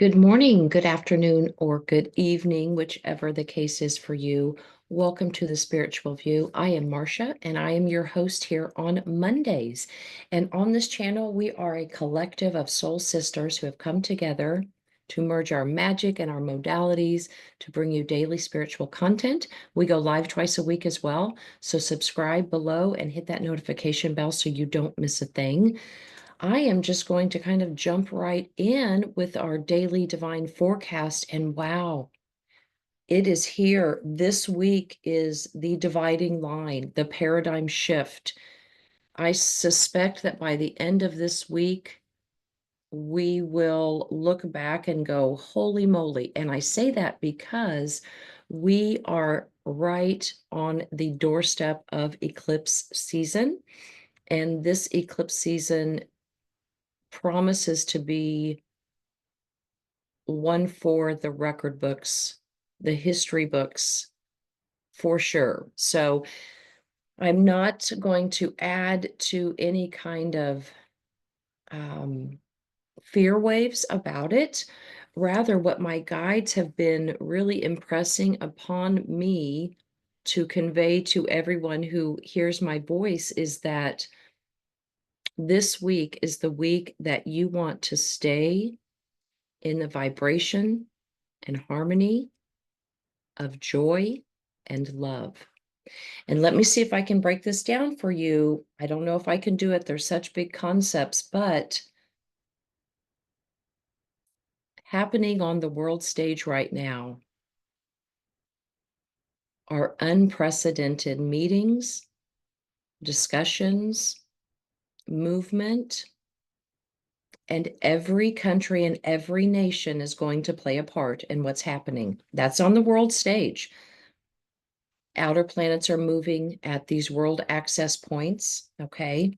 Good morning, good afternoon, or good evening, whichever the case is for you. Welcome to the Spiritual View. I am Marsha, and I am your host here on Mondays. And on this channel, we are a collective of soul sisters who have come together to merge our magic and our modalities to bring you daily spiritual content. We go live twice a week as well. So subscribe below and hit that notification bell so you don't miss a thing. I am just going to kind of jump right in with our daily divine forecast. And wow, it is here. This week is the dividing line, the paradigm shift. I suspect that by the end of this week, we will look back and go, holy moly. And I say that because we are right on the doorstep of eclipse season. And this eclipse season promises to be one for the record books, the history books, for sure. So I'm not going to add to any kind of um, fear waves about it. Rather, what my guides have been really impressing upon me to convey to everyone who hears my voice is that this week is the week that you want to stay in the vibration and harmony of joy and love. And let me see if I can break this down for you. I don't know if I can do it. There's such big concepts, but happening on the world stage right now are unprecedented meetings, discussions, movement, and every country and every nation is going to play a part in what's happening. That's on the world stage. Outer planets are moving at these world access points, okay?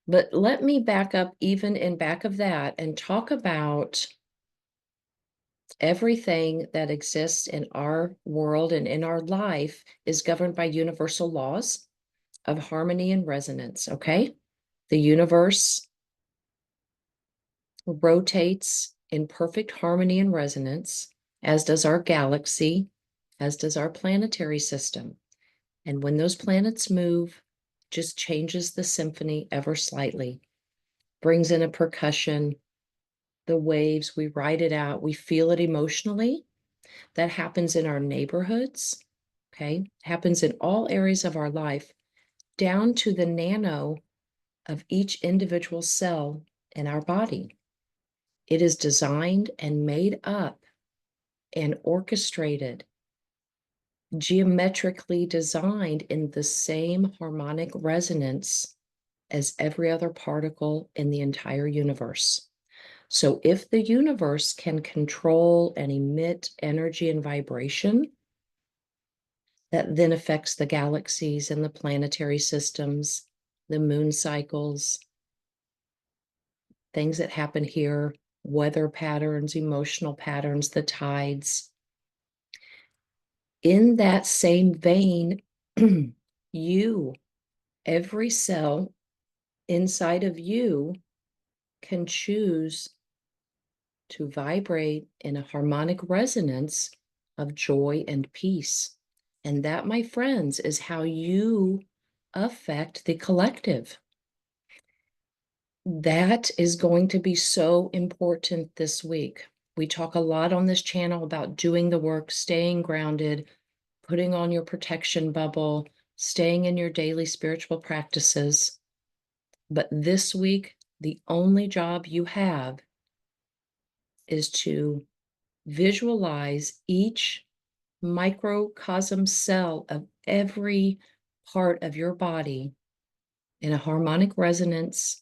But let me back up even in back of that and talk about everything that exists in our world and in our life is governed by universal laws of harmony and resonance, okay? The universe rotates in perfect harmony and resonance, as does our galaxy, as does our planetary system. And when those planets move, just changes the symphony ever slightly, brings in a percussion, the waves, we ride it out, we feel it emotionally. That happens in our neighborhoods, okay? Happens in all areas of our life, down to the nano of each individual cell in our body. It is designed and made up and orchestrated, geometrically designed in the same harmonic resonance as every other particle in the entire universe. So if the universe can control and emit energy and vibration, that then affects the galaxies and the planetary systems, the moon cycles, things that happen here, weather patterns, emotional patterns, the tides. In that same vein, you, every cell inside of you can choose to vibrate in a harmonic resonance of joy and peace. And that, my friends, is how you affect the collective. That is going to be so important this week. We talk a lot on this channel about doing the work, staying grounded, putting on your protection bubble, staying in your daily spiritual practices. But this week, the only job you have is to visualize each microcosm cell of every part of your body in a harmonic resonance,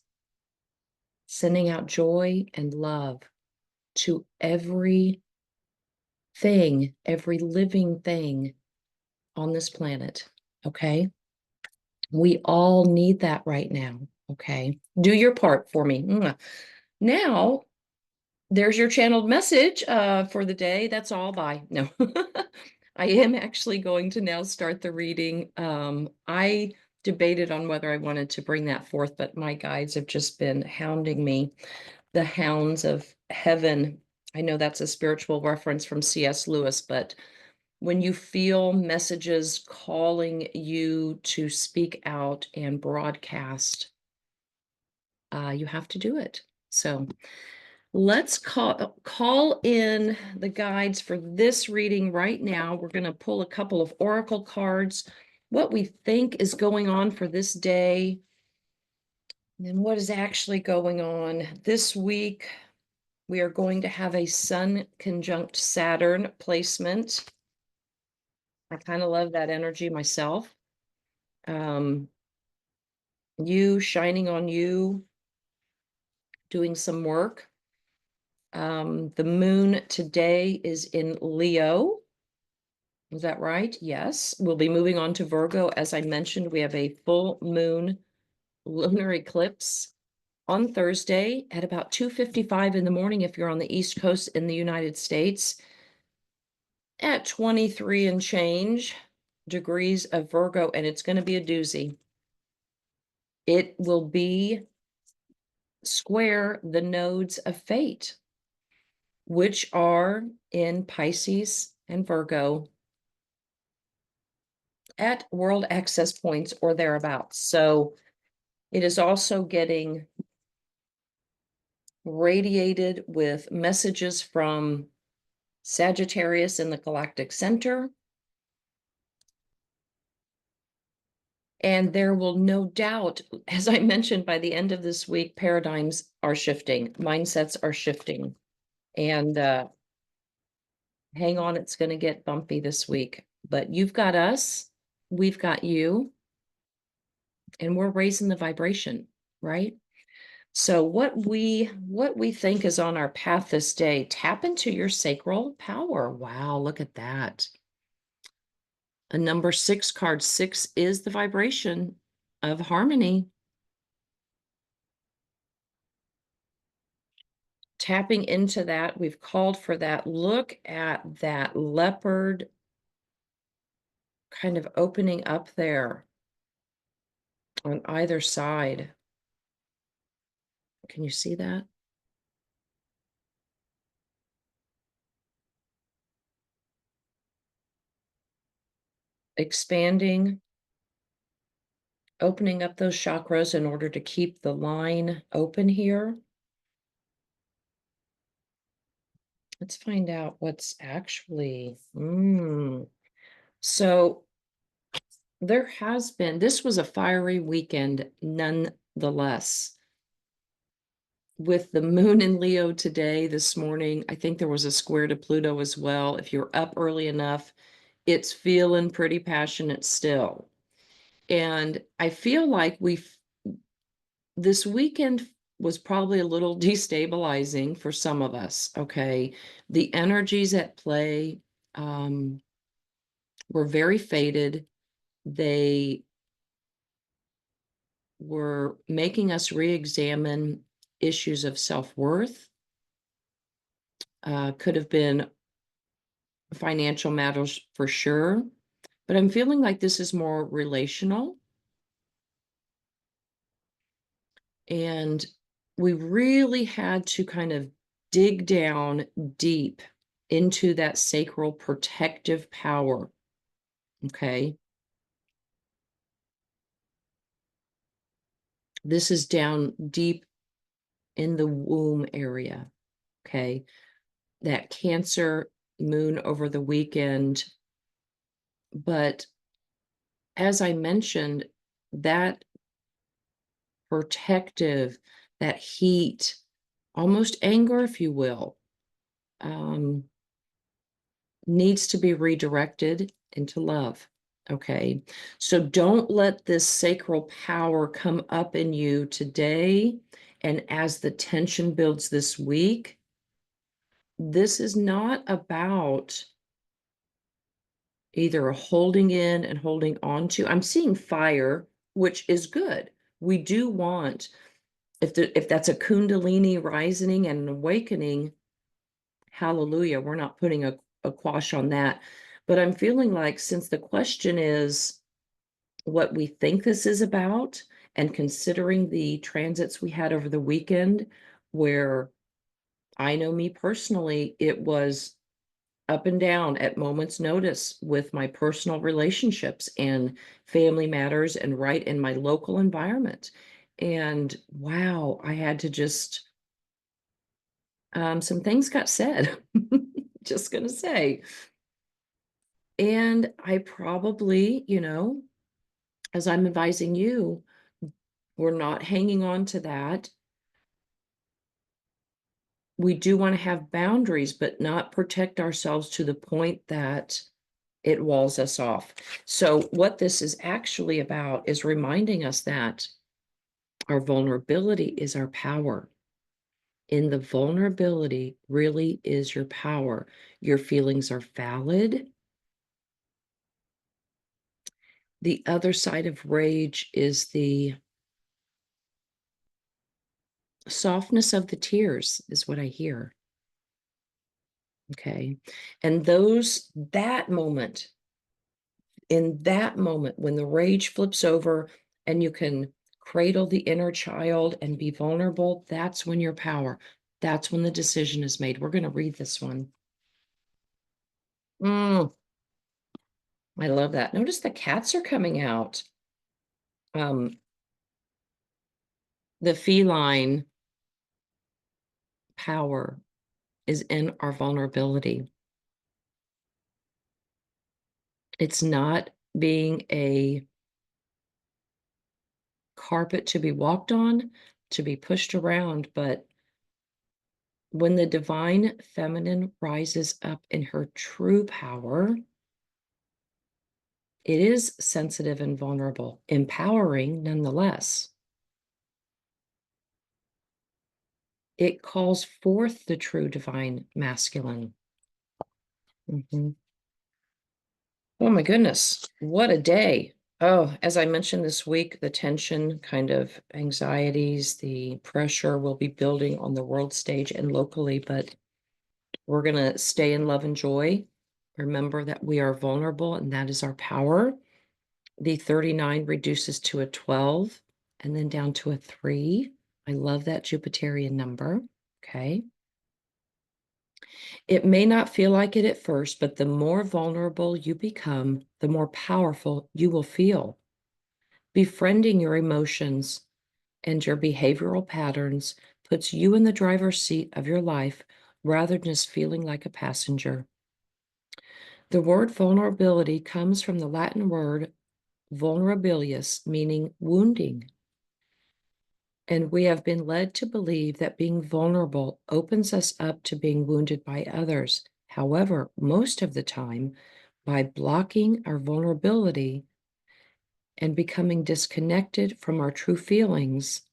sending out joy and love to every thing, every living thing on this planet. Okay. We all need that right now. Okay. Do your part for me. Mwah. Now, there's your channeled message for the day. That's all. Bye. No, I am actually going to now start the reading. I debated on whether I wanted to bring that forth, but my guides have just been hounding me. The hounds of heaven I know that's a spiritual reference from C.S. Lewis, but when you feel messages calling you to speak out and broadcast, you have to do it. So let's call in the guides for this reading right now. We're going to pull a couple of oracle cards, what we think is going on for this day, and what is actually going on this week. We are going to have a Sun conjunct Saturn placement. I kind of love that energy myself. You shining on you, doing some work. The moon today is in Leo. Is that right? Yes. We'll be moving on to Virgo. As I mentioned, we have a full moon lunar eclipse on Thursday at about 2:55 in the morning if you're on the East Coast in the United States, at 23 and change degrees of Virgo, and it's going to be a doozy. It will be square the nodes of fate, which are in Pisces and Virgo at world access points or thereabouts. So it is also getting radiated with messages from Sagittarius in the galactic center. And there will no doubt, as I mentioned, by the end of this week, paradigms are shifting, mindsets are shifting. And hang on, it's going to get bumpy this week. But you've got us, we've got you, and we're raising the vibration, right? So what we think is on our path this day, tap into your sacral power. Wow, look at that. A number 6 card. 6 is the vibration of harmony. Tapping into that, we've called for that. Look at that leopard kind of opening up there on either side. Can you see that? Expanding, opening up those chakras in order to keep the line open here. Let's find out what's actually. So there has been, this was a fiery weekend nonetheless. With the moon in Leo today, this morning, I think there was a square to Pluto as well. If you're up early enough, it's feeling pretty passionate still. And I feel like this weekend was probably a little destabilizing for some of us, okay? The energies at play were very faded. They were making us re-examine issues of self-worth. Could have been financial matters for sure, but I'm feeling like this is more relational. And we really had to kind of dig down deep into that sacral protective power. Okay. This is down deep in the womb area. Okay. That Cancer moon over the weekend. But as I mentioned, that protective, that heat, almost anger, if you will, needs to be redirected into love. Okay. So don't let this sacral power come up in you today. And as the tension builds this week, this is not about either holding in and holding on to. I'm seeing fire, which is good. We do want, if that's a kundalini rising and an awakening, hallelujah, we're not putting a quash on that. But I'm feeling like, since the question is what we think this is about, and considering the transits we had over the weekend, where I know me personally, it was up and down at moments notice with my personal relationships and family matters and right in my local environment. And wow, I had to just some things got said. Just gonna say. And I probably, as I'm advising you, we're not hanging on to that. We do want to have boundaries, but not protect ourselves to the point that it walls us off. So, what this is actually about is reminding us that our vulnerability is our power. In the vulnerability really is your power. Your feelings are valid. The other side of rage is the softness of the tears, is what I hear. Okay. And in that moment, when the rage flips over and you can cradle the inner child and be vulnerable, that's when your power, that's when the decision is made. We're going to read this one. Mm, I love that. Notice the cats are coming out. Um, the feline power is in our vulnerability. It's not being a carpet to be walked on, to be pushed around, but when the divine feminine rises up in her true power, it is sensitive and vulnerable, empowering nonetheless. It calls forth the true divine masculine. Mhm. Oh my goodness, what a day. Oh, as I mentioned this week, the tension, kind of anxieties, the pressure will be building on the world stage and locally, but we're going to stay in love and joy. Remember that we are vulnerable and that is our power. The 39 reduces to a 12 and then down to a 3. I love that Jupiterian number. Okay. It may not feel like it at first, but the more vulnerable you become, the more powerful you will feel. Befriending your emotions and your behavioral patterns puts you in the driver's seat of your life rather than just feeling like a passenger. The word vulnerability comes from the Latin word vulnerabilius, meaning wounding. And we have been led to believe that being vulnerable opens us up to being wounded by others. However, most of the time, by blocking our vulnerability and becoming disconnected from our true feelings,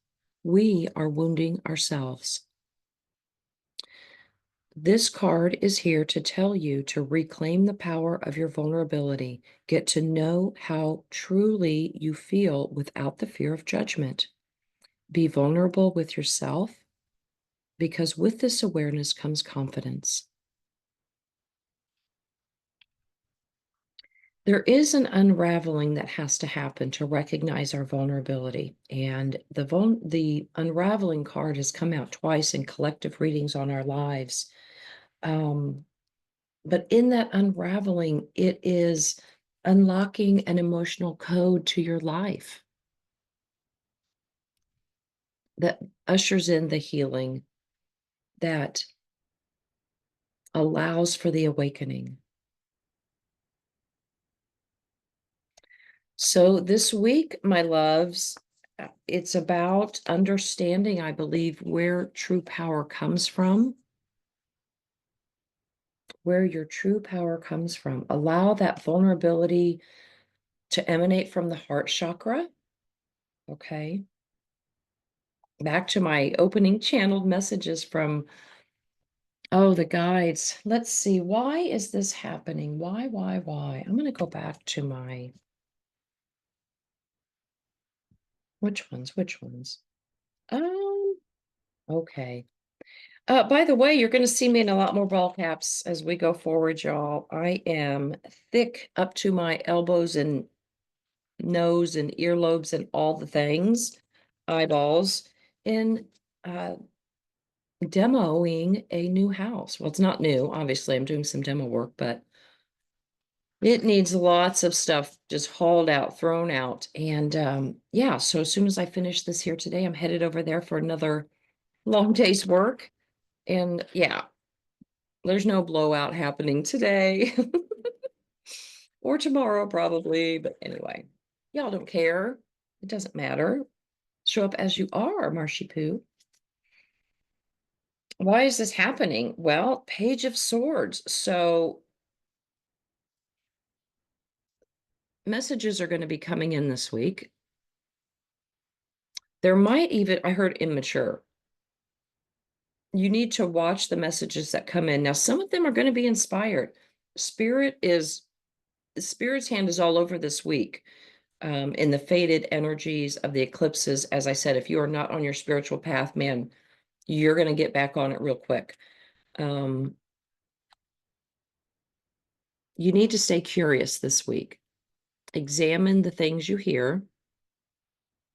we are wounding ourselves. This card is here to tell you to reclaim the power of your vulnerability, get to know how truly you feel without the fear of judgment. Be vulnerable with yourself, because with this awareness comes confidence. There is an unraveling that has to happen to recognize our vulnerability. And the unraveling card has come out twice in collective readings on our lives. Um, but in that unraveling, it is unlocking an emotional code to your life that ushers in the healing, that allows for the awakening. So this week, my loves, it's about understanding, I believe, where true power comes from, where your true power comes from. Allow that vulnerability to emanate from the heart chakra. Okay. Back to my opening channeled messages from, oh, the guides. Let's see. Why is this happening? Why? I'm going to go back to my, which ones? Which ones? Um, okay. By the way, you're going to see me in a lot more ball caps as we go forward, y'all. I am thick up to my elbows and nose and earlobes and all the things, eyeballs, in uh, demoing a new house. Well, it's not new. Obviously, I'm doing some demo work, but it needs lots of stuff just hauled out, thrown out. And yeah, so as soon as I finish this here today, I'm headed over there for another long day's work. And yeah, there's no blowout happening today or tomorrow, probably. But anyway, y'all don't care. It doesn't matter. Show up as you are, Marshy Poo. Why is this happening? Well, Page of Swords. So messages are going to be coming in this week. There might even, I heard immature. You need to watch the messages that come in. Now, some of them are going to be inspired. Spirit's hand is all over this week, in the faded energies of the eclipses. As I said, if you are not on your spiritual path, man, you're going to get back on it real quick. You need to stay curious this week. Examine the things you hear.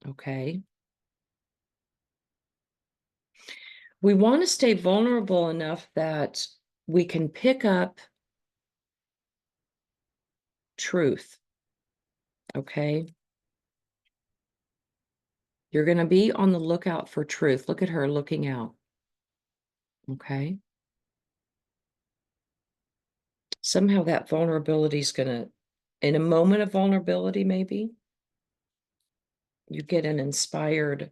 Okay. We want to stay vulnerable enough that we can pick up truth. Okay. You're going to be on the lookout for truth. Look at her looking out. Okay. Somehow that vulnerability is going to, in a moment of vulnerability, maybe you get an inspired,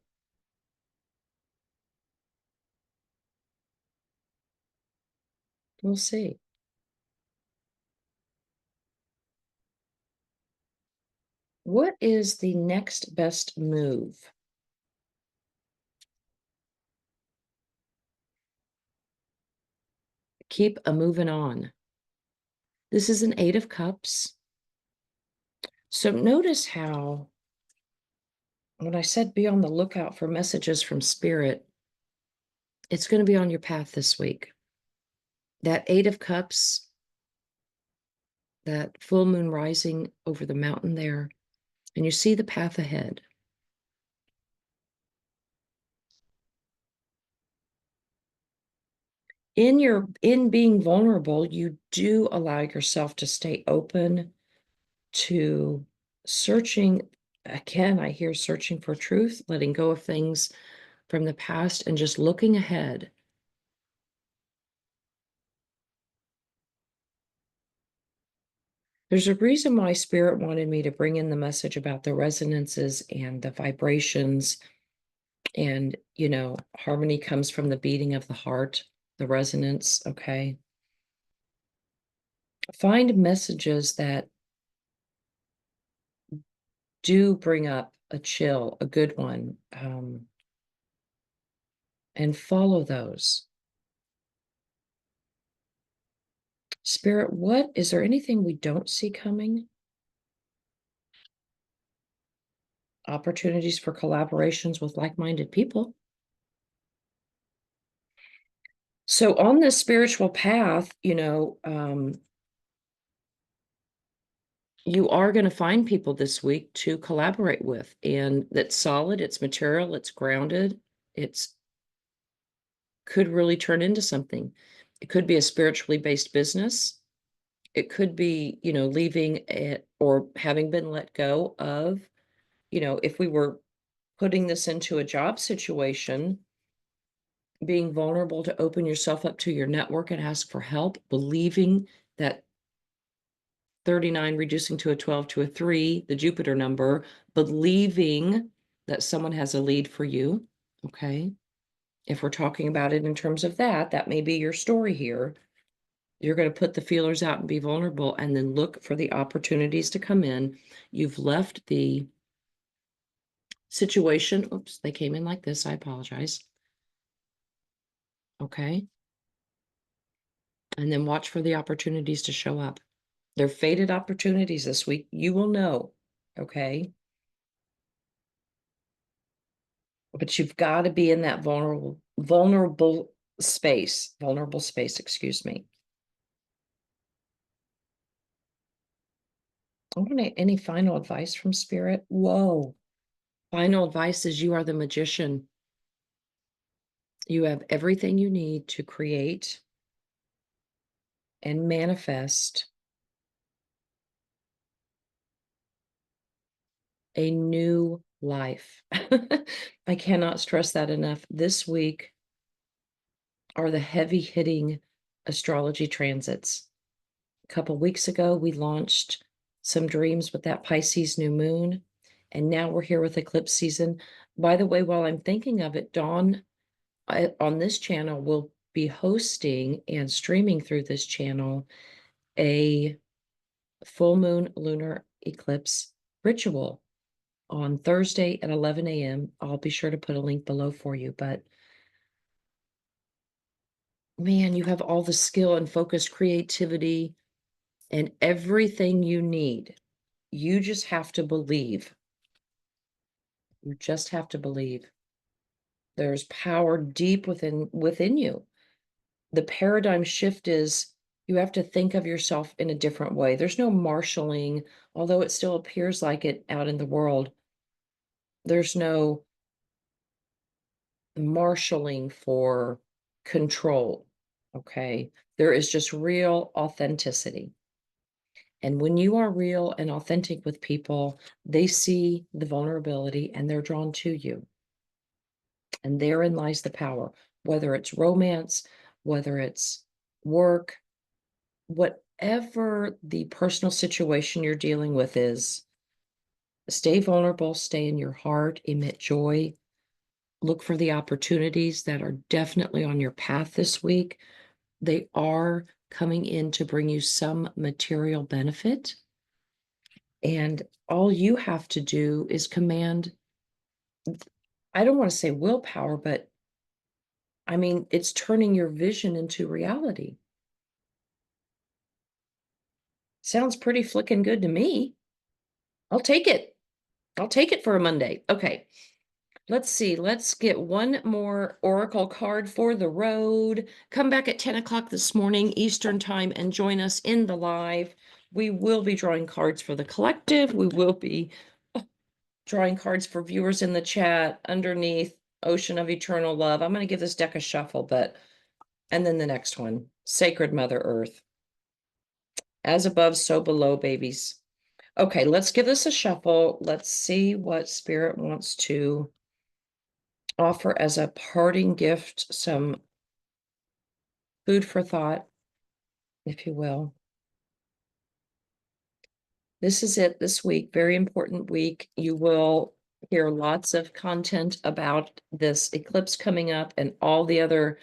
we'll see. What is the next best move? Keep a moving on. This is an Eight of Cups. So notice how, when I said be on the lookout for messages from Spirit, it's going to be on your path this week. That Eight of Cups, that full moon rising over the mountain there, and you see the path ahead. In being vulnerable, you do allow yourself to stay open to searching. Again, I hear searching for truth, letting go of things from the past, and just looking ahead. There's a reason why Spirit wanted me to bring in the message about the resonances and the vibrations. And, harmony comes from the beating of the heart, the resonance. Okay. Find messages that do bring up a chill, a good one, and follow those. Spirit, what is there anything we don't see coming? Opportunities for collaborations with like-minded people. So on this spiritual path, you are going to find people this week to collaborate with, and that's solid, it's material, it's grounded, it's could really turn into something. It could be a spiritually based business. It could be, leaving it or having been let go of, if we were putting this into a job situation, being vulnerable to open yourself up to your network and ask for help, believing that 39 reducing to a 12 to a 3, the Jupiter number, believing that someone has a lead for you. Okay. If we're talking about it in terms of that, that may be your story here. You're going to put the feelers out and be vulnerable and then look for the opportunities to come in. You've left the situation. Oops, they came in like this. I apologize. Okay. And then watch for the opportunities to show up. They're fated opportunities this week. You will know. Okay. But you've got to be in that vulnerable space, excuse me. I want any final advice from Spirit. Whoa. Final advice is you are the magician. You have everything you need to create and manifest a new life. I cannot stress that enough. This week are the heavy hitting astrology transits. A couple weeks ago, we launched some dreams with that Pisces new moon, and now we're here with eclipse season. By the way, while I'm thinking of it, Dawn on this channel will be hosting and streaming through this channel a full moon lunar eclipse ritual on Thursday at 11 a.m. I'll be sure to put a link below for you. But man, you have all the skill and focused creativity and everything you need. You just have to believe. You just have to believe. There's power deep within you. The paradigm shift is you have to think of yourself in a different way. There's no marshaling, although it still appears like it out in the world. There's no marshaling for control. Okay. There is just real authenticity. And when you are real and authentic with people, they see the vulnerability and they're drawn to you. And therein lies the power, whether it's romance, whether it's work, whatever the personal situation you're dealing with is, stay vulnerable, stay in your heart, emit joy, look for the opportunities that are definitely on your path this week. They are coming in to bring you some material benefit. And all you have to do is command, I don't want to say willpower, but I mean, it's turning your vision into reality. Sounds pretty flicking good to me. I'll take it. I'll take it for a Monday. Okay. Let's see. Let's get one more Oracle card for the road. Come back at 10 o'clock this morning, Eastern time, and join us in the live. We will be drawing cards for the collective. We will be drawing cards for viewers in the chat underneath Ocean of Eternal Love. I'm going to give this deck a shuffle, and then the next one, Sacred Mother Earth. As above, so below, babies. Okay, let's give this a shuffle. Let's see what Spirit wants to offer as a parting gift, some food for thought, if you will. This is it this week, very important week. You will hear lots of content about this eclipse coming up and all the other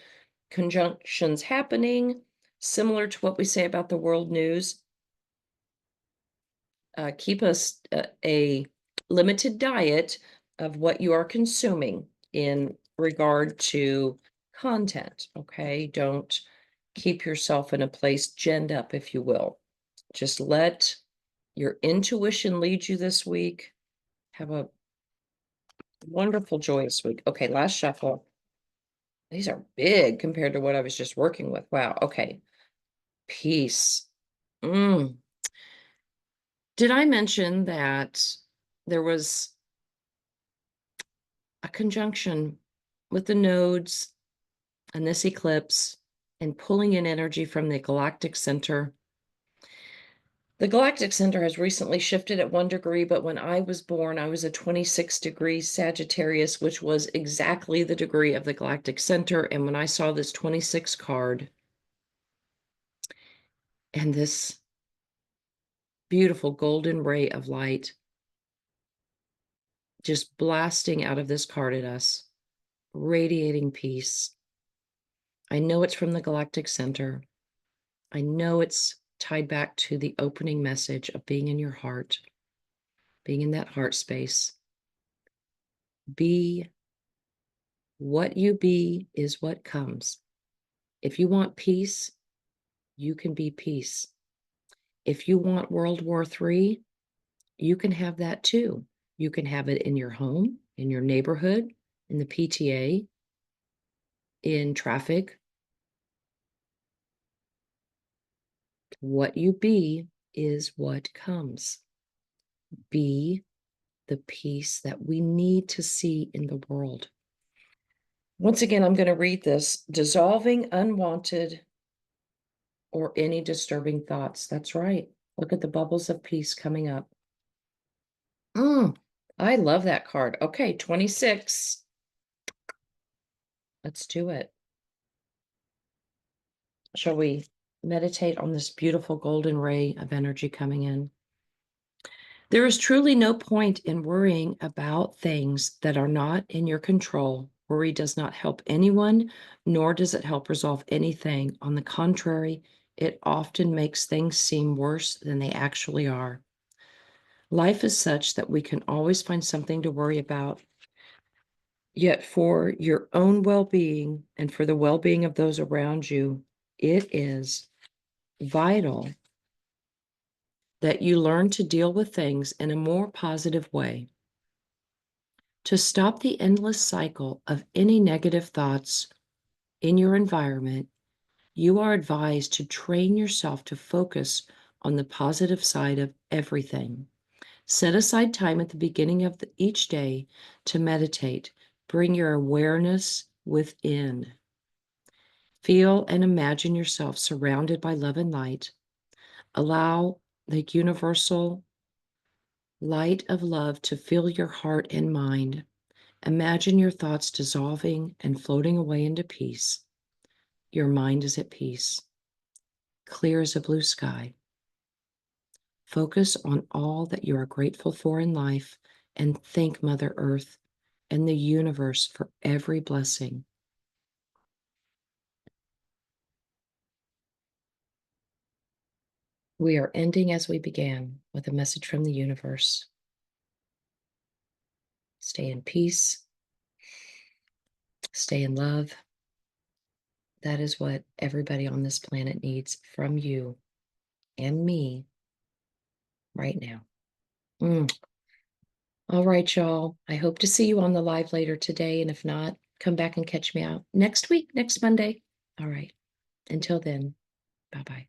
conjunctions happening, similar to what we say about the world news. Keep a limited diet of what you are consuming in regard to content, okay? Don't keep yourself in a place ginned up, if you will. Just let your intuition lead you this week. Have a wonderful, joyous week. Okay, last shuffle. These are big compared to what I was just working with. Wow, okay. Peace. Mm. Did I mention that there was a conjunction with the nodes and this eclipse and pulling in energy from the galactic center? The galactic center has recently shifted at 1 degree, but when I was born, I was a 26 degree Sagittarius, which was exactly the degree of the galactic center. And when I saw this 26 card and this beautiful golden ray of light just blasting out of this card at us, radiating peace, I know it's from the galactic center. I know it's tied back to the opening message of being in your heart, being in that heart space. Be what you be is what comes. If you want peace, you can be peace. If you want World War III, you can have that too. You can have it in your home, in your neighborhood, in the PTA, in traffic. What you be is what comes. Be the peace that we need to see in the world. Once again, I'm going to read this. Dissolving unwanted or any disturbing thoughts. That's right. Look at the bubbles of peace coming up. I love that card. Okay, 26. Let's do it. Shall we meditate on this beautiful golden ray of energy coming in? There is truly no point in worrying about things that are not in your control. Worry does not help anyone, nor does it help resolve anything. On the contrary, it often makes things seem worse than they actually are. Life is such that we can always find something to worry about. Yet, for your own well being and for the well being of those around you, it is vital that you learn to deal with things in a more positive way. To stop the endless cycle of any negative thoughts in your environment, you are advised to train yourself to focus on the positive side of everything. Set aside time at the beginning of each day to meditate. Bring your awareness within. Feel and imagine yourself surrounded by love and light. Allow the universal light of love to fill your heart and mind. Imagine your thoughts dissolving and floating away into peace. Your mind is at peace, clear as a blue sky. Focus on all that you are grateful for in life and thank Mother Earth and the universe for every blessing. We are ending as we began with a message from the universe. Stay in peace. Stay in love. That is what everybody on this planet needs from you and me right now. All right, y'all. I hope to see you on the live later today. And if not, come back and catch me out next week, next Monday. All right. Until then, bye-bye.